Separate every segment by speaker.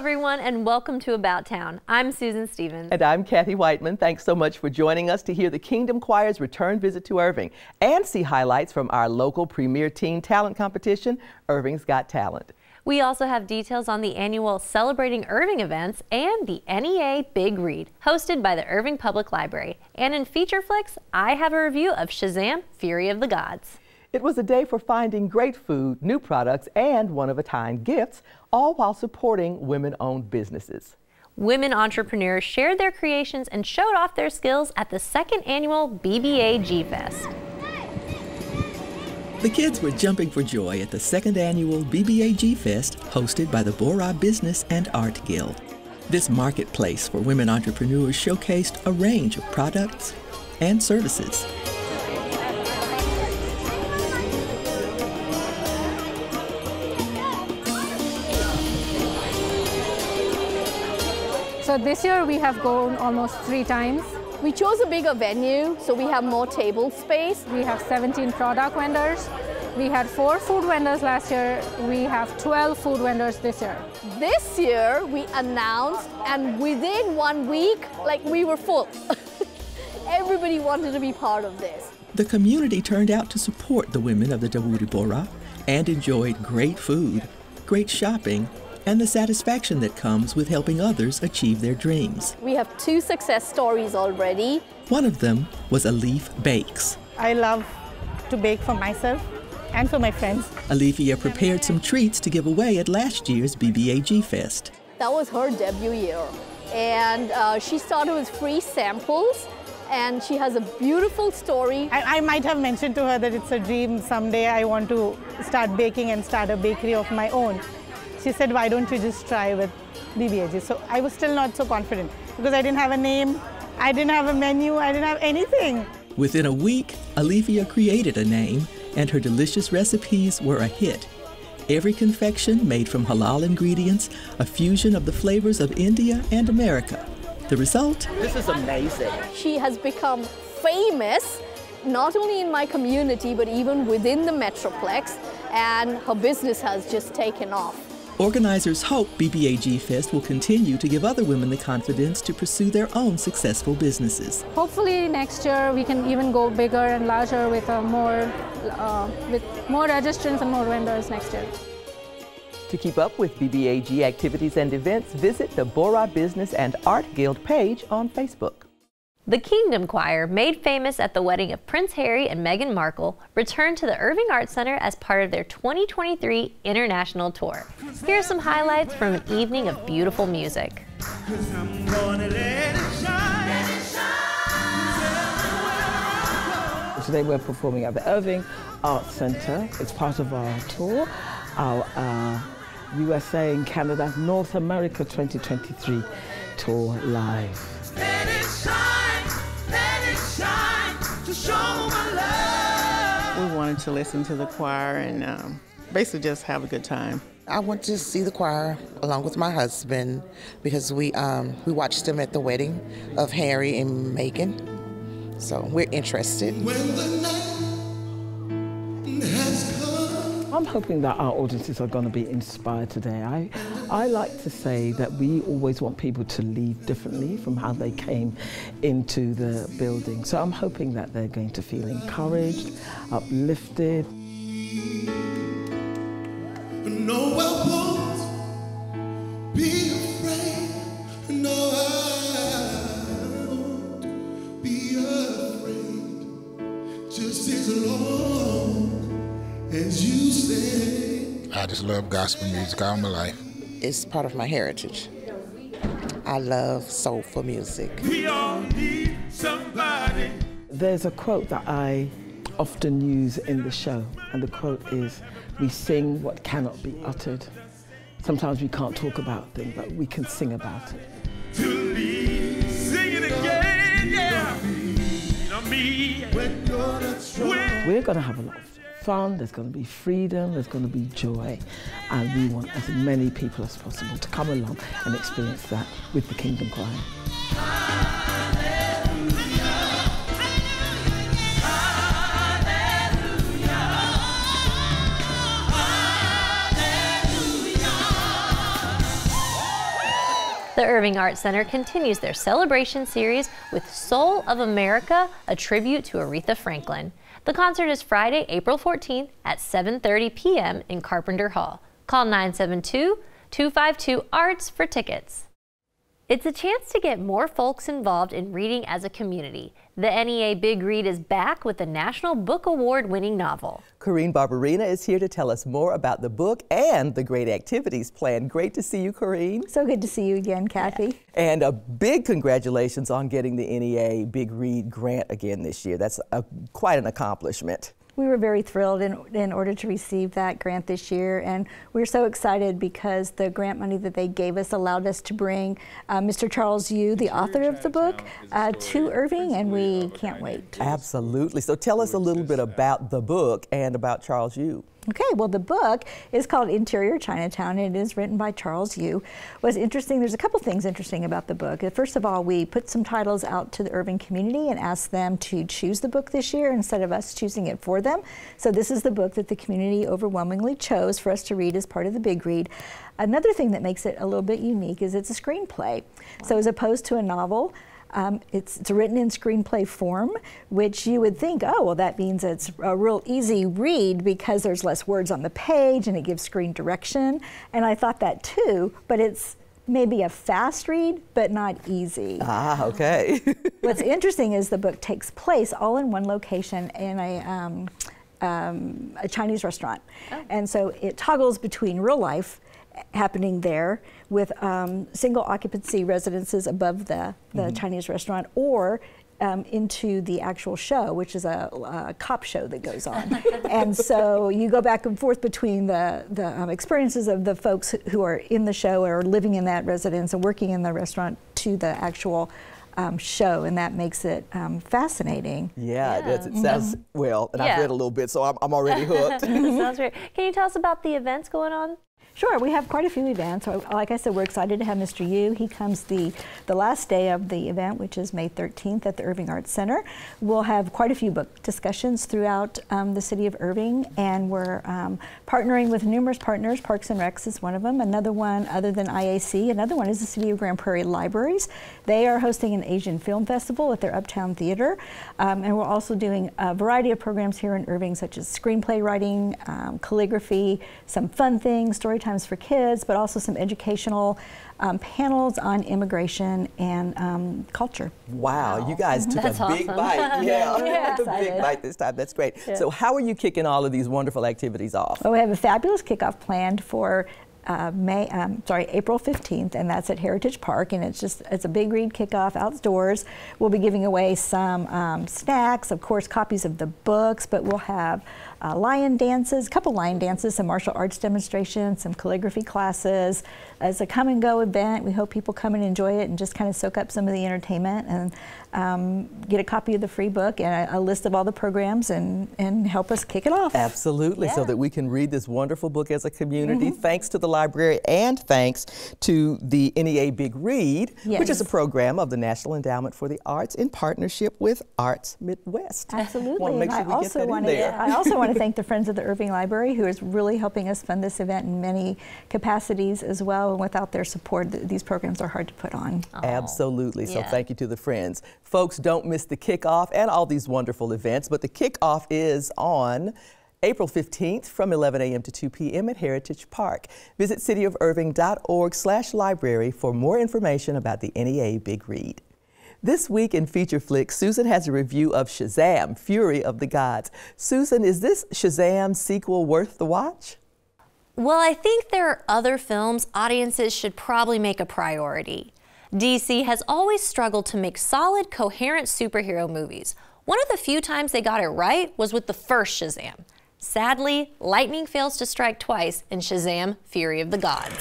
Speaker 1: everyone, and welcome to About Town. I'm Susan Stevens.
Speaker 2: And I'm Kathy Whiteman. Thanks so much for joining us to hear the Kingdom Choir's return visit to Irving and see highlights from our local premier teen talent competition, Irving's Got Talent.
Speaker 1: We also have details on the annual Celebrating Irving events and the NEA Big Read, hosted by the Irving Public Library. And in Feature Flicks, I have a review of Shazam! Fury of the Gods.
Speaker 2: It was a day for finding great food, new products, and one-of-a-kind gifts, all while supporting women-owned businesses.
Speaker 1: Women entrepreneurs shared their creations and showed off their skills at the second annual BBAGFest.
Speaker 3: The kids were jumping for joy at the second annual BBAGFest hosted by the Bora Business and Art Guild. This marketplace for women entrepreneurs showcased a range of products and services.
Speaker 4: So this year we have gone almost 3 times.
Speaker 5: We chose a bigger venue, so we have more table space.
Speaker 4: We have 17 product vendors. We had 4 food vendors last year. We have 12 food vendors this year.
Speaker 5: This year we announced, and within 1 week, we were full. Everybody wanted to be part of this.
Speaker 3: The community turned out to support the women of the Dawudi Bora and enjoyed great food, great shopping, and the satisfaction that comes with helping others achieve their dreams.
Speaker 5: We have 2 success stories already.
Speaker 3: One of them was Alif Bakes.
Speaker 6: I love to bake for myself and for my friends.
Speaker 3: Alifia prepared some treats to give away at last year's BBAGFest.
Speaker 5: That was her debut year. And she started with free samples, and she has a beautiful story.
Speaker 6: I might have mentioned to her that it's a dream someday I want to start baking and start a bakery of my own. She said, why don't you just try with BBAG? So I was still not so confident because I didn't have a name, I didn't have a menu, I didn't have anything.
Speaker 3: Within a week, Alifia created a name and her delicious recipes were a hit. Every confection made from halal ingredients, a fusion of the flavors of India and America. The result?
Speaker 2: This is amazing.
Speaker 5: She has become famous, not only in my community, but even within the Metroplex, and her business has just taken off.
Speaker 3: Organizers hope BBAGFest will continue to give other women the confidence to pursue their own successful businesses.
Speaker 4: Hopefully next year we can even go bigger and larger with more registrants and more vendors next year.
Speaker 2: To keep up with BBAG activities and events, visit the Bora Business and Art Guild page on Facebook.
Speaker 1: The Kingdom Choir, made famous at the wedding of Prince Harry and Meghan Markle, returned to the Irving Arts Center as part of their 2023 international tour. Here are some highlights from an evening of beautiful music.
Speaker 7: Today we're performing at the Irving Arts Center. It's part of our tour, our USA and Canada North America 2023 tour live.
Speaker 8: We wanted to listen to the choir and basically just have a good time.
Speaker 9: I went to see the choir along with my husband because we watched them at the wedding of Harry and Meghan, so we're interested.
Speaker 7: I'm hoping that our audiences are going to be inspired today. I like to say that we always want people to leave differently from how they came into the building. So I'm hoping that they're going to feel encouraged, uplifted.
Speaker 10: No, I won't be afraid. No, I won't be afraid. Just as long as you stay.
Speaker 11: I just love gospel music all my life.
Speaker 9: It's part of my heritage. I love soulful music.
Speaker 10: We all need somebody.
Speaker 7: There's a quote that I often use in the show, and the quote is, "We sing what cannot be uttered." Sometimes we can't talk about things, but we can sing about it.
Speaker 10: To leave, sing it again, yeah.
Speaker 7: We're going to have a lot of fun, there's going to be freedom, there's going to be joy, and we want as many people as possible to come along and experience that with the Kingdom Choir.
Speaker 1: The Irving Art Center continues their celebration series with Soul of America, a tribute to Aretha Franklin. The concert is Friday, April 14th at 7:30 p.m. in Carpenter Hall. Call 972-252-ARTS for tickets. It's a chance to get more folks involved in reading as a community. The NEA Big Read is back with the National Book Award winning novel.
Speaker 2: Corinne Barberina is here to tell us more about the book and the great activities planned. Great to see you, Corinne.
Speaker 12: So good to see you again, Kathy.
Speaker 2: Yeah. And a big congratulations on getting the NEA Big Read grant again this year. That's quite an accomplishment.
Speaker 12: We were very thrilled in order to receive that grant this year, and we're so excited because the grant money that they gave us allowed us to bring Mr. Charles Yu, the author of the book, to Irving, and we can't wait.
Speaker 2: Absolutely. So tell us a little bit about the book and about Charles Yu.
Speaker 12: Okay, well, the book is called Interior Chinatown, and it is written by Charles Yu. What's interesting, there's a couple things interesting about the book. First of all, we put some titles out to the Irving community and asked them to choose the book this year instead of us choosing it for them. So this is the book that the community overwhelmingly chose for us to read as part of the Big Read. Another thing that makes it a little bit unique is it's a screenplay. So as opposed to a novel, it's written in screenplay form, which you would think, oh, well, that means it's a real easy read because there's less words on the page and it gives screen direction. And I thought that too, but it's maybe a fast read, but not easy.
Speaker 2: Ah, okay.
Speaker 12: What's interesting is the book takes place all in one location in a Chinese restaurant. Oh. And so it toggles between real life happening there with single occupancy residences above the Chinese restaurant, or into the actual show, which is a cop show that goes on. And so you go back and forth between the experiences of the folks who are in the show or living in that residence and working in the restaurant to the actual show, and that makes it fascinating.
Speaker 2: Yeah, it does. It sounds, well, and I've read a little bit, so I'm already hooked.
Speaker 1: Sounds great. Can you tell us about the events going on?
Speaker 12: Sure, we have quite a few events. Like I said, we're excited to have Mr. Yu. He comes the last day of the event, which is May 13th at the Irving Arts Center. We'll have quite a few book discussions throughout the city of Irving, and we're partnering with numerous partners. Parks and Recs is one of them. Another one, other than IAC, another one is the City of Grand Prairie Libraries. They are hosting an Asian Film Festival at their Uptown Theater, and we're also doing a variety of programs here in Irving, such as screenplay writing, calligraphy, some fun things, story times for kids, but also some educational panels on immigration and culture.
Speaker 2: Wow, you guys took
Speaker 1: That's
Speaker 2: a big
Speaker 1: awesome.
Speaker 2: bite. Yeah, a big bite this time. That's great. Yeah. So how are you kicking all of these wonderful activities off?
Speaker 12: Well, we have a fabulous kickoff planned for April 15th, and that's at Heritage Park, and it's a Big Read kickoff outdoors. We'll be giving away some snacks, of course, copies of the books, but we'll have lion dances, a couple lion dances, some martial arts demonstrations, some calligraphy classes. It's a come and go event. We hope people come and enjoy it and just kind of soak up some of the entertainment and get a copy of the free book and a list of all the programs and help us kick it off.
Speaker 2: Absolutely, so that we can read this wonderful book as a community. Thanks to the library and thanks to the NEA Big Read, which is a program of the National Endowment for the Arts in partnership with Arts Midwest.
Speaker 12: Absolutely.
Speaker 2: Make sure we get that in there.
Speaker 12: I also want to thank the Friends of the Irving Library, who is really helping us fund this event in many capacities as well. And without their support, these programs are hard to put on.
Speaker 2: Absolutely. So thank you to the Friends. Folks, don't miss the kickoff and all these wonderful events, but the kickoff is on April 15th from 11 a.m. to 2 p.m. at Heritage Park. Visit cityofirving.org/library for more information about the NEA Big Read. This week in Feature Flicks, Susan has a review of Shazam! Fury of the Gods. Susan, is this Shazam sequel worth the watch?
Speaker 1: Well, I think there are other films audiences should probably make a priority. DC has always struggled to make solid, coherent superhero movies. One of the few times they got it right was with the first Shazam. Sadly, lightning fails to strike twice in Shazam! Fury of the Gods.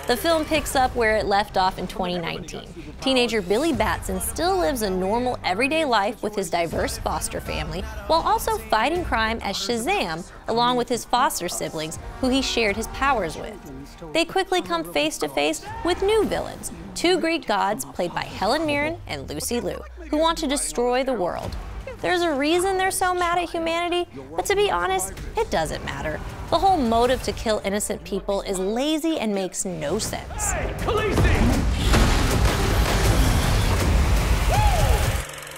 Speaker 1: The film picks up where it left off in 2019. Teenager Billy Batson still lives a normal, everyday life with his diverse foster family, while also fighting crime as Shazam, along with his foster siblings, who he shared his powers with. They quickly come face to face with new villains, two Greek gods played by Helen Mirren and Lucy Liu, who want to destroy the world. There's a reason they're so mad at humanity, but to be honest, it doesn't matter. The whole motive to kill innocent people is lazy and makes no sense.
Speaker 10: Hey, Khaleesi!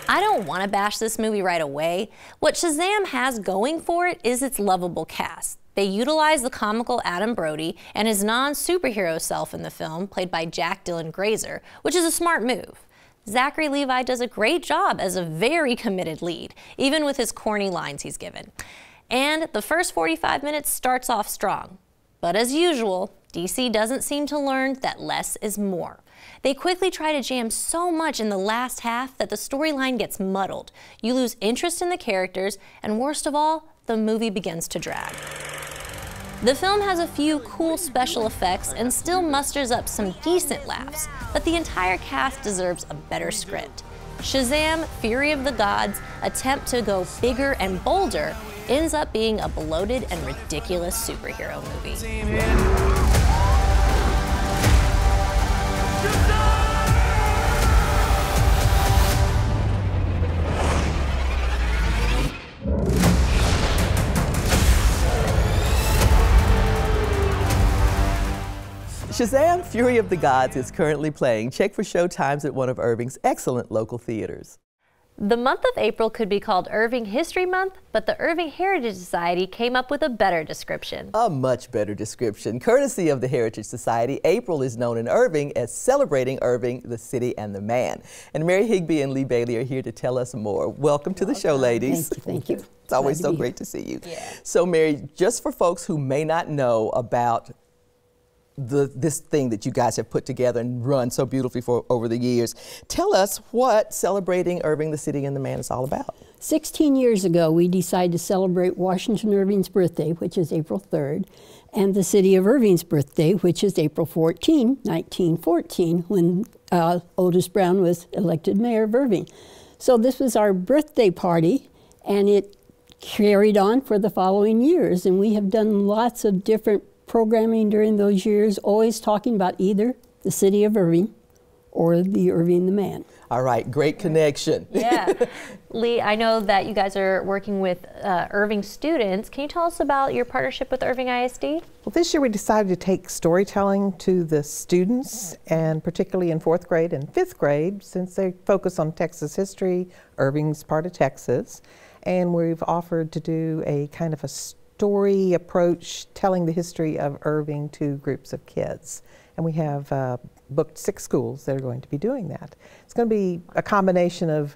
Speaker 1: I don't want to bash this movie right away. What Shazam has going for it is its lovable cast. They utilize the comical Adam Brody and his non-superhero self in the film, played by Jack Dylan Grazer, which is a smart move. Zachary Levi does a great job as a very committed lead, even with his corny lines he's given. And the first 45 minutes starts off strong. But as usual, DC doesn't seem to learn that less is more. They quickly try to jam so much in the last half that the storyline gets muddled. You lose interest in the characters, and worst of all, the movie begins to drag. The film has a few cool special effects and still musters up some decent laughs, but the entire cast deserves a better script. Shazam! Fury of the Gods' attempt to go bigger and bolder ends up being a bloated and ridiculous superhero movie.
Speaker 2: Shazam! Fury of the Gods is currently playing. Check for show times at one of Irving's excellent local theaters.
Speaker 1: The month of April could be called Irving History Month, but the Irving Heritage Society came up with a better description.
Speaker 2: A much better description. Courtesy of the Heritage Society, April is known in Irving as celebrating Irving, the city and the man. And Mary Higbee and Lee Bailey are here to tell us more. Welcome to the show, ladies.
Speaker 13: Thank you.
Speaker 2: It's always so great to see you. Yeah. So Mary, just for folks who may not know about this thing that you guys have put together and run so beautifully for over the years, tell us what celebrating Irving, the city and the man is all about.
Speaker 13: 16 years ago, we decided to celebrate Washington Irving's birthday, which is April 3rd, and the city of Irving's birthday, which is April 14, 1914, when Otis Brown was elected mayor of Irving. So this was our birthday party, and it carried on for the following years, and we have done lots of different programming during those years, always talking about either the city of Irving or the Irving the man.
Speaker 2: All right, great connection.
Speaker 1: Yeah. Lee, I know that you guys are working with Irving students. Can you tell us about your partnership with Irving ISD?
Speaker 14: Well, this year we decided to take storytelling to the students, and particularly in 4th grade and 5th grade, since they focus on Texas history. Irving's part of Texas, and we've offered to do a kind of a story approach telling the history of Irving to groups of kids. And we have booked 6 schools that are going to be doing that. It's going to be a combination of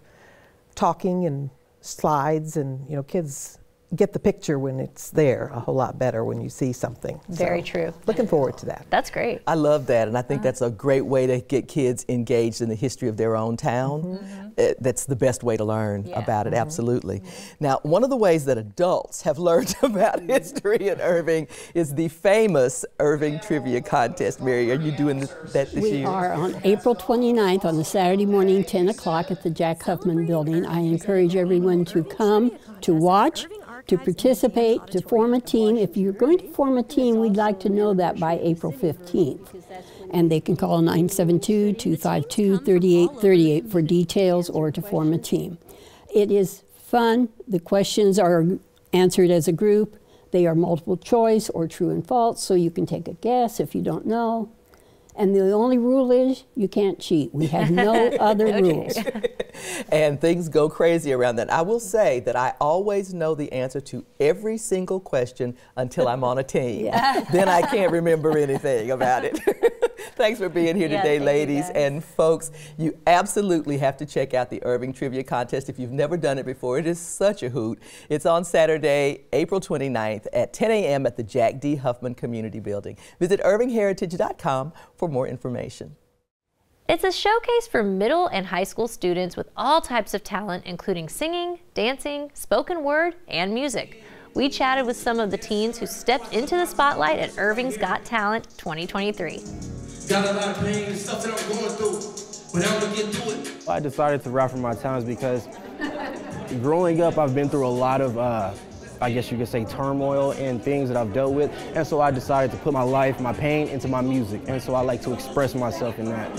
Speaker 14: talking and slides, and kids get the picture when it's there a whole lot better when you see something.
Speaker 1: Very true.
Speaker 14: Looking forward to that.
Speaker 1: That's great.
Speaker 2: I love that, and I think that's a great way to get kids engaged in the history of their own town. That's the best way to learn about it, absolutely. Now, one of the ways that adults have learned about history in Irving is the famous Irving Trivia Contest. Mary, are you doing that this year?
Speaker 13: We are on April 29th on a Saturday morning, 10 o'clock at the Jack Huffman Building. I encourage everyone to come to watch, to participate, to form a team. If you're going to form a team, we'd like to know that by April 15th. And they can call 972-252-3838 for details or to form a team. It is fun. The questions are answered as a group. They are multiple choice or true and false, so you can take a guess if you don't know. And the only rule is you can't cheat. We have no other rules.
Speaker 2: And things go crazy around that. I will say that I always know the answer to every single question until I'm on a team. Then I can't remember anything about it. Thanks for being here today, ladies. And folks, you absolutely have to check out the Irving Trivia Contest if you've never done it before. It is such a hoot. It's on Saturday, April 29th at 10 a.m. at the Jack D. Huffman Community Building. Visit irvingheritage.com for more information.
Speaker 1: It's a showcase for middle and high school students with all types of talent, including singing, dancing, spoken word, and music. We chatted with some of the teens who stepped into the spotlight at Irving's Got Talent 2023.
Speaker 10: Got a lot of pain and stuff that I'm going through, but I'm gonna get through it.
Speaker 15: I decided to rap for my talents because growing up, I've been through a lot of, I guess you could say, turmoil and things that I've dealt with. And so I decided to put my life, my pain into my music. And so I like to express myself in that.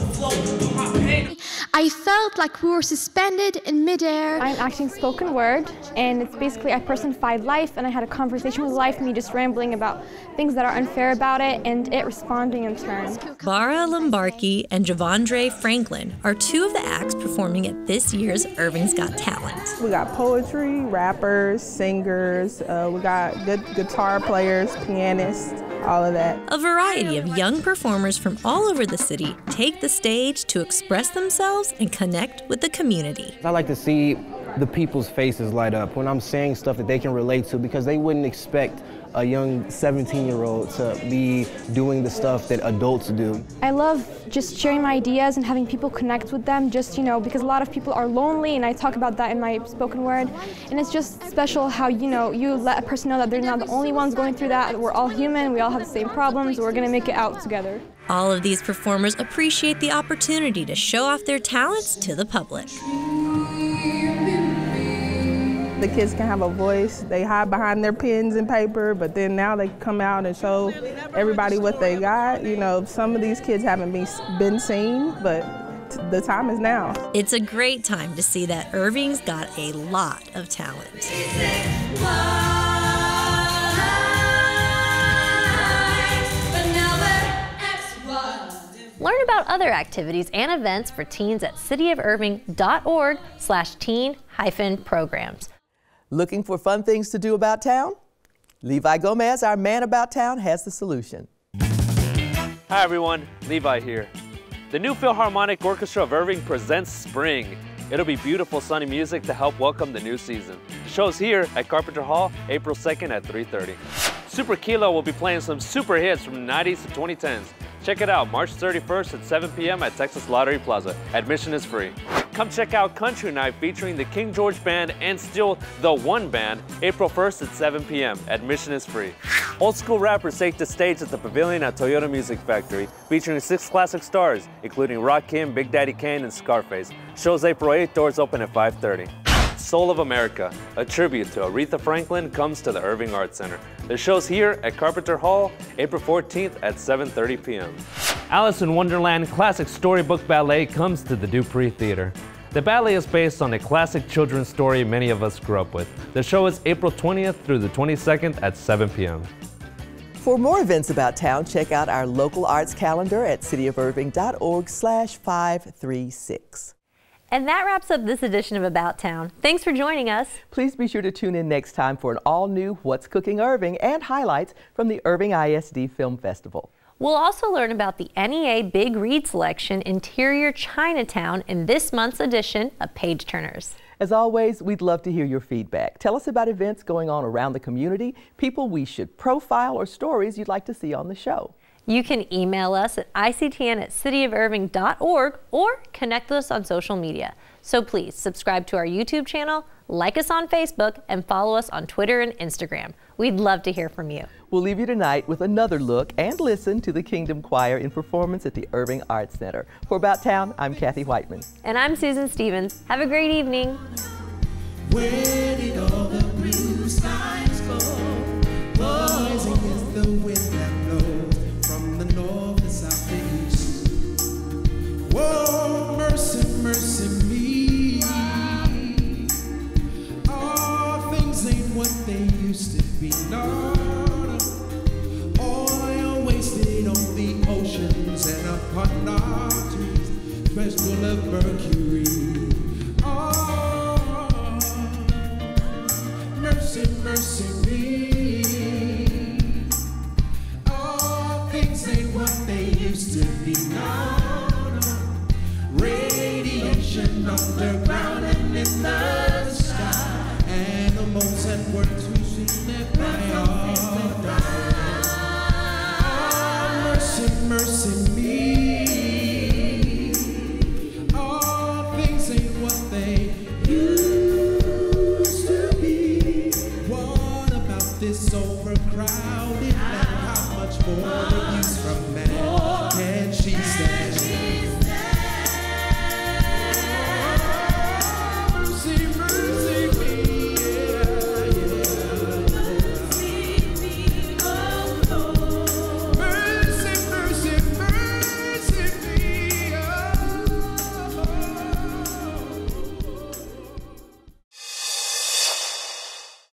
Speaker 16: I felt like we were suspended in midair.
Speaker 17: I'm acting spoken word, and it's basically I personified life, and I had a conversation with life, me just rambling about things that are unfair about it, and it responding in turn.
Speaker 18: Bara Lombarki and Javondre Franklin are two of the acts performing at this year's Irving's Got Talent.
Speaker 19: We got poetry, rappers, singers, we got good guitar players, pianists, all of that.
Speaker 18: A variety of young performers from all over the city take the stage to express themselves and connect with the community.
Speaker 15: I like to see the people's faces light up when I'm saying stuff that they can relate to, because they wouldn't expect a young 17-year-old to be doing the stuff that adults do.
Speaker 17: I love just sharing my ideas and having people connect with them, just, you know, because a lot of people are lonely, and I talk about that in my spoken word. And it's just special how, you know, you let a person know that they're not the only ones going through that. We're all human, we all have the same problems, we're gonna make it out together.
Speaker 18: All of these performers appreciate the opportunity to show off their talents to the public.
Speaker 19: The kids can have a voice. They hide behind their pens and paper, but then now they come out and show everybody what they got. You know, some of these kids haven't been seen, but the time is now.
Speaker 18: It's a great time to see that Irving's got a lot of talent.
Speaker 1: Learn about other activities and events for teens at cityofirving.org/teen-programs.
Speaker 2: Looking for fun things to do about town? Levi Gomez, our man about town, has the solution.
Speaker 20: Hi everyone, Levi here. The new Philharmonic Orchestra of Irving presents Spring. It'll be beautiful sunny music to help welcome the new season. The show's here at Carpenter Hall, April 2nd at 3:30. Super Kilo will be playing some super hits from the 90s to 2010s. Check it out March 31st at 7 p.m. at Texas Lottery Plaza. Admission is free. Come check out Country Night featuring the King George Band and Still the One Band, April 1st at 7 p.m. Admission is free. Old school rappers take the stage at the Pavilion at Toyota Music Factory, featuring 6 classic stars, including Rakim, Big Daddy Kane, and Scarface. Show's April 8th, doors open at 5:30. Soul of America, a tribute to Aretha Franklin, comes to the Irving Arts Center. The show's here at Carpenter Hall, April 14th at 7:30 p.m. Alice in Wonderland Classic Storybook Ballet comes to the Dupree Theater. The ballet is based on a classic children's story many of us grew up with. The show is April 20th through the 22nd at 7 p.m.
Speaker 2: For more events about town, check out our local arts calendar at cityofirving.org/536.
Speaker 1: And that wraps up this edition of About Town. Thanks for joining us.
Speaker 2: Please be sure to tune in next time for an all-new What's Cooking Irving and highlights from the Irving ISD Film Festival.
Speaker 1: We'll also learn about the NEA Big Read Selection Interior Chinatown in this month's edition of Page Turners.
Speaker 2: As always, we'd love to hear your feedback. Tell us about events going on around the community, people we should profile, or stories you'd like to see on the show.
Speaker 1: You can email us at ictn@cityofirving.org or connect with us on social media. So please subscribe to our YouTube channel, like us on Facebook, and follow us on Twitter and Instagram. We'd love to hear from you.
Speaker 2: We'll leave you tonight with another look and listen to the Kingdom Choir in performance at the Irving Arts Center. For About Town, I'm Kathy Whiteman.
Speaker 1: And I'm Susan Stevens. Have a great evening.
Speaker 10: Where did all the blue skies go? Boys against the wind that blows from the north, the south, the east. Whoa, mercy, mercy me. All things ain't what they used to be. No, no. Oil wasted on the oceans and upon our trees, fresh full of mercury. Oh, mercy, mercy me. All things ain't what they used to be. No, no. Radiation underground and in the sky. Animals at work to see their prey all die. Oh, mercy, mercy me. All things ain't what they used to be. What about this overcrowded land? How much more abuse from man?